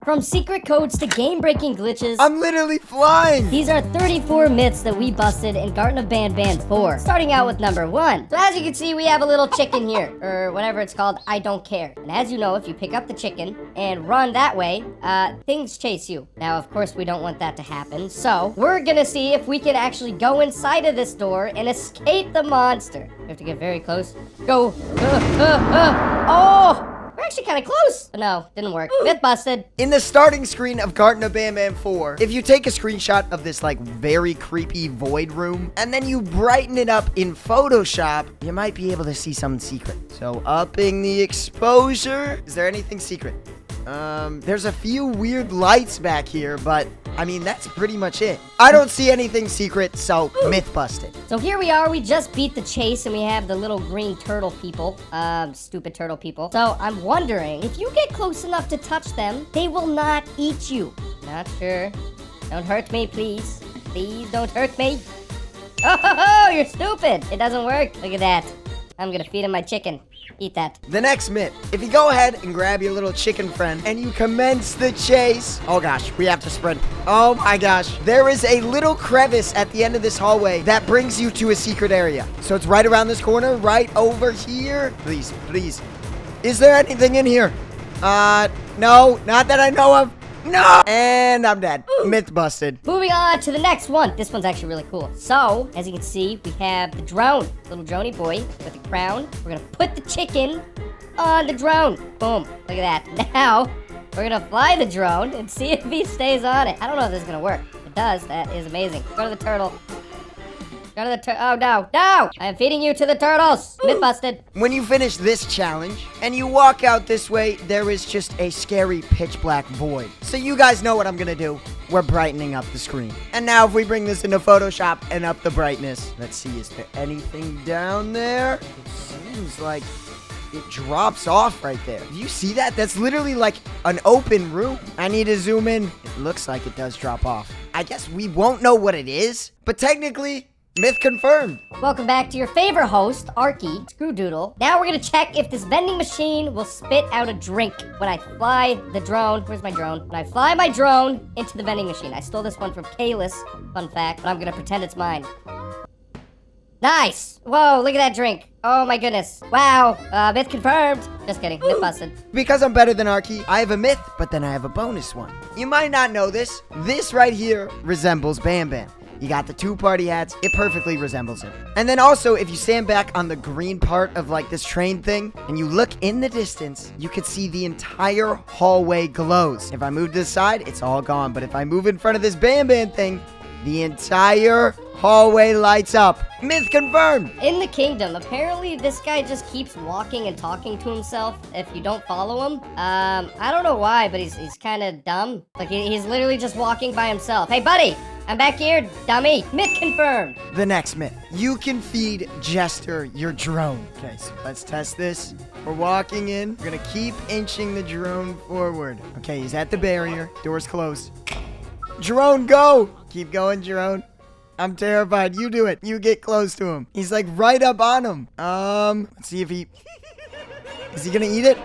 From secret codes to game-breaking glitches, I'm literally flying. these are 34 myths that we busted in Garten of Banban 4. Starting out with number 1. So as you can see, we have a little chicken here, or whatever it's called, I don't care. And as you know, if you pick up the chicken and run that way, things chase you. Now, of course, we don't want that to happen, so we're gonna see if we can actually go inside of this door and escape the monster. We have to get very close. Go. Oh! We're actually kind of close. No, didn't work. Myth busted. In the starting screen of Garten of Banban 4, if you take a screenshot of this like very creepy void room and then you brighten it up in Photoshop, you might be able to see something secret. So upping the exposure. Is there anything secret? There's a few weird lights back here, but I mean, that's pretty much it. I don't see anything secret, so myth busted. So here we are, we just beat the chase and we have the little green turtle people. Stupid turtle people. So I'm wondering, if you get close enough to touch them, they will not eat you. Not sure. Don't hurt me, please. Please don't hurt me. Oh, you're stupid. It doesn't work. Look at that. I'm gonna feed him my chicken. Eat that. The next myth. If you go ahead and grab your little chicken friend and you commence the chase. Oh gosh, we have to sprint. Oh my gosh. There is a little crevice at the end of this hallway that brings you to a secret area. So it's right around this corner, right over here. Please, please. Is there anything in here? No, not that I know of. No! And I'm dead. Myth busted. Moving on to the next one. This one's actually really cool. So, as you can see, we have the drone. Little droney boy with a crown. We're gonna put the chicken on the drone. Boom. Look at that. Now, we're gonna fly the drone and see if he stays on it. I don't know if this is gonna work. If it does, that is amazing. Go to the turtle. Go to the oh, no. No! I am feeding you to the turtles. Myth busted. When you finish this challenge and you walk out this way, there is just a scary pitch black void. So you guys know what I'm gonna do. We're brightening up the screen. And now if we bring this into Photoshop and up the brightness, let's see, is there anything down there? It seems like it drops off right there. Do you see that? That's literally like an open room. I need to zoom in. It looks like it does drop off. I guess we won't know what it is, but technically, myth confirmed. Welcome back to your favorite host, Arkey, Doodle. Now we're gonna check if this vending machine will spit out a drink when I fly the drone. Where's my drone? When I fly my drone into the vending machine. I stole this one from Kalis, fun fact, but I'm gonna pretend it's mine. Nice! Whoa, look at that drink. Oh my goodness. Wow, myth confirmed. Just kidding, myth busted. Because I'm better than Arkey, I have a myth, but then I have a bonus one. You might not know this. This right here resembles Banban. You got the two party hats. It perfectly resembles him. And then also, if you stand back on the green part of like this train thing and you look in the distance, you can see the entire hallway glows. If I move to the side, it's all gone. But if I move in front of this Banban thing, the entire hallway lights up. Myth confirmed. In the kingdom, apparently this guy just keeps walking and talking to himself if you don't follow him. I don't know why, but he's kind of dumb. Like he's literally just walking by himself. Hey, buddy. I'm back here, dummy. Myth confirmed. The next myth. You can feed Jester your drone. Okay, so let's test this. We're walking in. We're gonna keep inching the drone forward. Okay, he's at the barrier. Door's closed. Drone, go! Keep going, drone. I'm terrified. You do it. You get close to him. He's like right up on him. Let's see if he... Is he gonna eat it?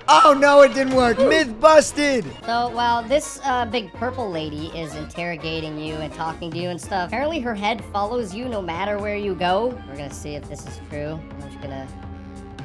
Oh no, it didn't work. Myth busted. So while this big purple lady is interrogating you and talking to you and stuff, apparently her head follows you no matter where you go. We're gonna see if this is true. I'm just gonna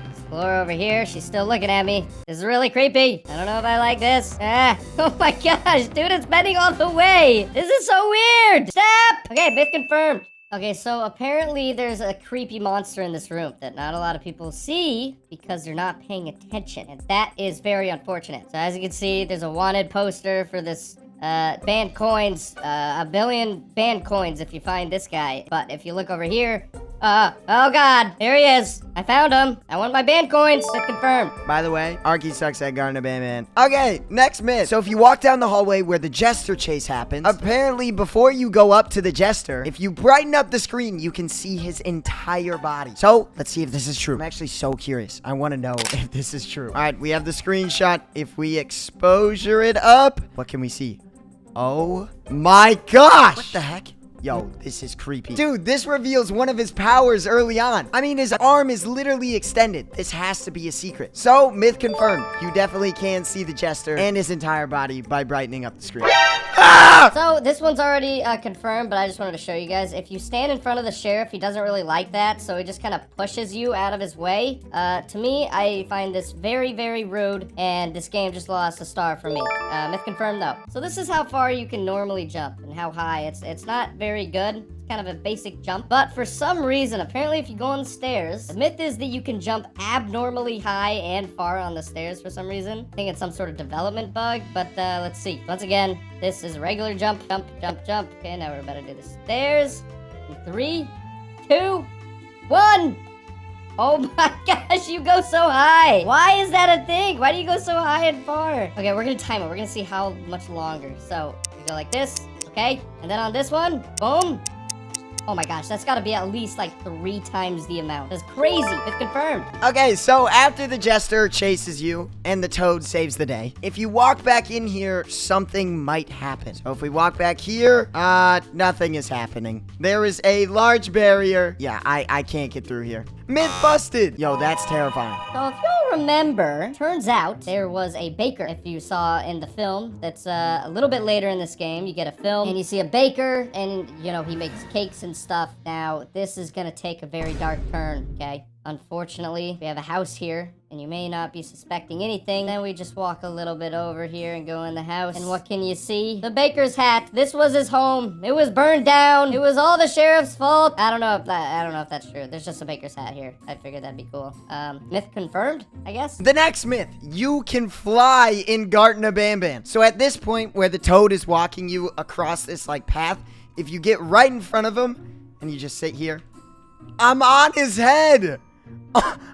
explore over here. She's still looking at me. This is really creepy. I don't know if I like this. Oh my gosh, dude, it's bending all the way. This is so weird. Stop. Okay, myth confirmed. Okay, so apparently there's a creepy monster in this room that not a lot of people see because they're not paying attention. And that is very unfortunate. So as you can see, there's a wanted poster for this banned coins. 1 billion banned coins if you find this guy. But if you look over here, oh god, there he is. I found him. I want my banned coins. That's confirmed. By the way, Arkey sucks at Garten of Banban. Okay, next myth. So if you walk down the hallway where the Jester chase happens, apparently before you go up to the Jester, if you brighten up the screen, you can see his entire body. So let's see if this is true. I'm actually so curious. I want to know if this is true. All right, we have the screenshot. If we exposure it up, what can we see? Oh my gosh! What the heck? Yo, this is creepy. Dude, this reveals one of his powers early on. I mean, his arm is literally extended. This has to be a secret. So, myth confirmed. You definitely can see the jester and his entire body by brightening up the screen. Ah! So this one's already confirmed, but I just wanted to show you guys. If you stand in front of the sheriff, he doesn't really like that, so he just kind of pushes you out of his way. To me, I find this very, very rude, and this game just lost a star for me. Myth confirmed, though. So this is how far you can normally jump and how high. It's not very good. Kind of a basic jump, but for some reason, apparently if you go on the stairs, the myth is that you can jump abnormally high and far on the stairs for some reason. I think it's some sort of development bug, but let's see. Once again, this is a regular jump, jump, jump, jump. Okay, now we're about to do the stairs. 3, 2, 1. Oh my gosh, you go so high. Why is that a thing? Why do you go so high and far? Okay, we're gonna time it. We're gonna see how much longer. So, we go like this, okay? And then on this one, boom. Oh my gosh, that's gotta be at least like 3 times the amount. That's crazy. It's confirmed. Okay, so after the jester chases you and the toad saves the day, if you walk back in here, something might happen. So if we walk back here, nothing is happening. There is a large barrier. Yeah, I can't get through here. Myth busted. Yo, that's terrifying. So if you'll remember, turns out there was a baker. If you saw in the film, that's a little bit later in this game, you get a film and you see a baker and, you know, he makes cakes and stuff. Now, this is gonna take a very dark turn, okay? Unfortunately, we have a house here, and you may not be suspecting anything. Then we just walk a little bit over here and go in the house. And what can you see? The baker's hat. This was his home. It was burned down. It was all the sheriff's fault. I don't know if that's true. There's just a baker's hat here. I figured that'd be cool. Myth confirmed, I guess. The next myth, you can fly in Garten of Banban. So at this point where the toad is walking you across this like path, if you get right in front of him and you just sit here, I'm on his head.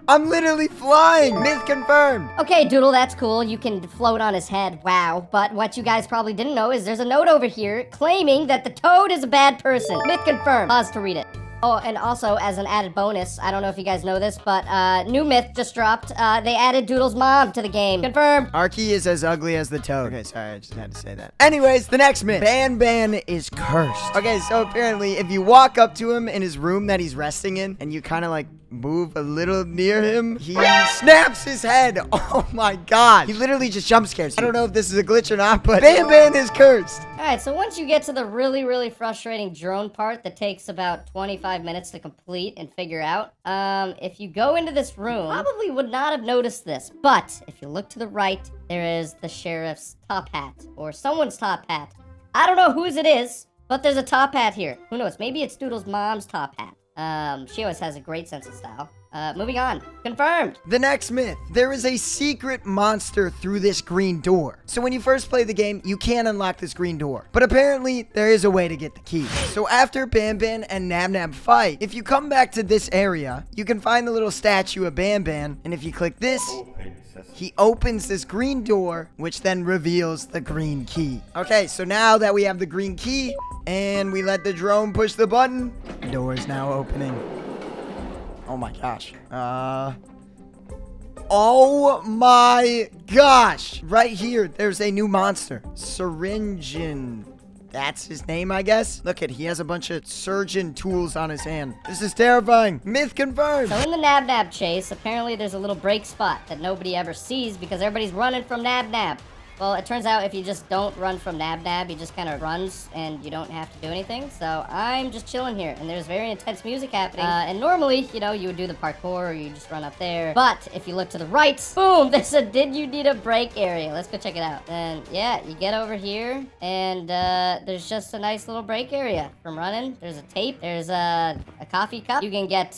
I'm literally flying. Myth confirmed. Okay, Doodle, that's cool. You can float on his head. Wow. But what you guys probably didn't know is there's a note over here claiming that the toad is a bad person. Myth confirmed. Pause to read it. Oh, and also, as an added bonus, I don't know if you guys know this, but new myth just dropped. They added Doodle's mom to the game. Confirmed. Arkey is as ugly as the toad. Okay, sorry, I just had to say that. Anyways, the next myth. Banban is cursed. Okay, so apparently, if you walk up to him in his room that he's resting in, and you kind of like move a little near him, he snaps his head. Oh my god. He literally just jump scares you. I don't know if this is a glitch or not, but Banban is cursed. Alright, so once you get to the really, really frustrating drone part that takes about 25 minutes to complete and figure out, if you go into this room, probably would not have noticed this, but if you look to the right, there is the sheriff's top hat, or someone's top hat. I don't know whose it is, but there's a top hat here. Who knows? Maybe it's Doodle's mom's top hat. She always has a great sense of style. Moving on. Confirmed. The next myth. There is a secret monster through this green door. So when you first play the game, you can unlock this green door. But apparently, there is a way to get the key. So after Banban and Nab Nab fight, if you come back to this area, you can find the little statue of Banban. And if you click this, he opens this green door, which then reveals the green key. Okay, so now that we have the green key, and we let the drone push the button, the door is now opening. Oh my gosh. Oh my gosh. Right here, there's a new monster. Syringin. That's his name, I guess. Look at, he has a bunch of surgeon tools on his hand. This is terrifying. Myth confirmed. So in the Nab Nab chase, apparently there's a little break spot that nobody ever sees because everybody's running from Nab Nab. Well, it turns out if you just don't run from Nab Nab, he just kind of runs and you don't have to do anything. So I'm just chilling here and there's very intense music happening. And normally, you know, you would do the parkour or you just run up there. But if you look to the right, boom, there's a did you need a break area. Let's go check it out. And yeah, you get over here and there's just a nice little break area from running. There's a tape. There's a coffee cup. You can get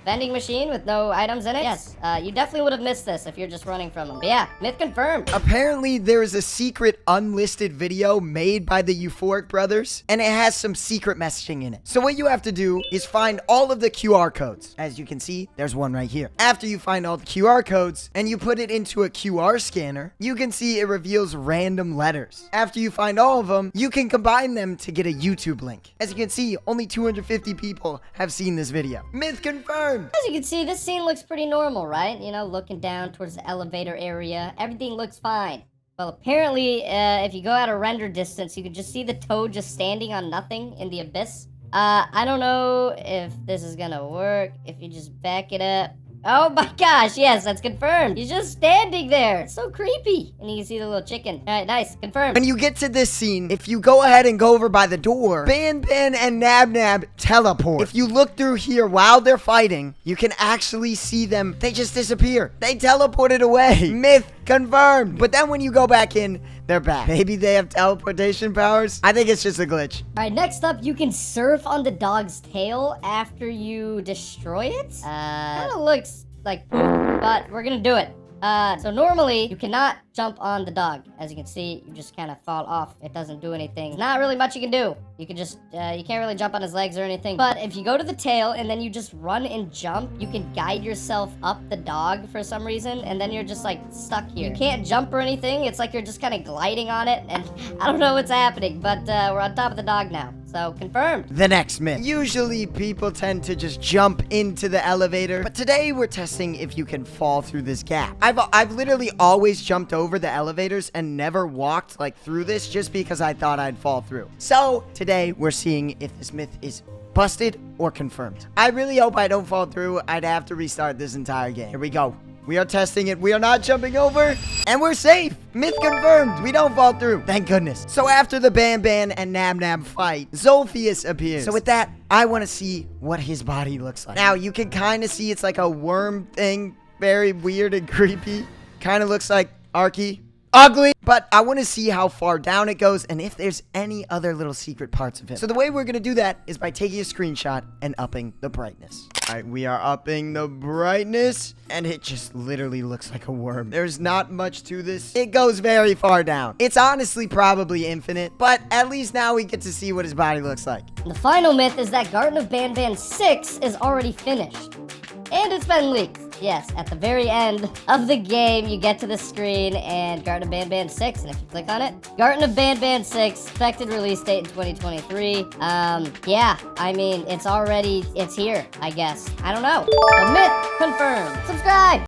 vending machine with no items in it. Yes, you definitely would have missed this if you're just running from them. But yeah, myth confirmed. Apparently, there is a secret unlisted video made by the Euphoric brothers, and it has some secret messaging in it. So what you have to do is find all of the QR codes. As you can see, there's one right here. After you find all the QR codes, and you put it into a QR scanner, you can see it reveals random letters. After you find all of them, you can combine them to get a YouTube link. As you can see, only 250 people have seen this video. Myth confirmed! As you can see, this scene looks pretty normal, right? You know, looking down towards the elevator area. Everything looks fine. Well, apparently, if you go at a render distance, you can just see the toad just standing on nothing in the abyss. I don't know if this is gonna work. If you just back it up. Oh my gosh, yes, that's confirmed. He's just standing there. It's so creepy. And you can see the little chicken. All right, nice, confirmed. When you get to this scene, if you go ahead and go over by the door, Banban and Nab Nab teleport. If you look through here while they're fighting, you can actually see them. They just disappear. They teleported away. Myth confirmed. But then when you go back in, they're back. Maybe they have teleportation powers. I think it's just a glitch. All right, next up, you can surf on the dog's tail after you destroy it. Kind of looks like poop, but we're gonna do it. So normally, you cannot jump on the dog. As you can see, you just kind of fall off. It doesn't do anything. Not really much you can do. You can just, you can't really jump on his legs or anything. But if you go to the tail and then you just run and jump, you can guide yourself up the dog for some reason, and then you're just like stuck here. You can't jump or anything. It's like you're just kind of gliding on it, and I don't know what's happening, but we're on top of the dog now. So, confirmed. The next myth. Usually, people tend to just jump into the elevator, but today we're testing if you can fall through this gap. I've literally always jumped over the elevators and never walked like through this just because I thought I'd fall through. So, today we're seeing if this myth is busted or confirmed. I really hope I don't fall through. I'd have to restart this entire game. Here we go. We are testing it. We are not jumping over. And we're safe. Myth confirmed. We don't fall through. Thank goodness. So after the Banban and Nab Nab fight, Zolphius appears. So with that, I want to see what his body looks like. Now, you can kind of see it's like a worm thing. Very weird and creepy. Kind of looks like Arkey. Ugly. But I want to see how far down it goes and if there's any other little secret parts of it. So the way we're going to do that is by taking a screenshot and upping the brightness. All right, we are upping the brightness, and it just literally looks like a worm. There's not much to this. It goes very far down. It's honestly probably infinite, but at least now we get to see what his body looks like. The final myth is that Garten of Banban 6 is already finished. And it's been leaked. Yes, at the very end of the game, you get to the screen and Garten of Banban 6, and if you click on it, Garten of Banban 6, expected release date in 2023. Yeah, I mean, it's here, I guess. I don't know. The myth confirmed. Subscribe!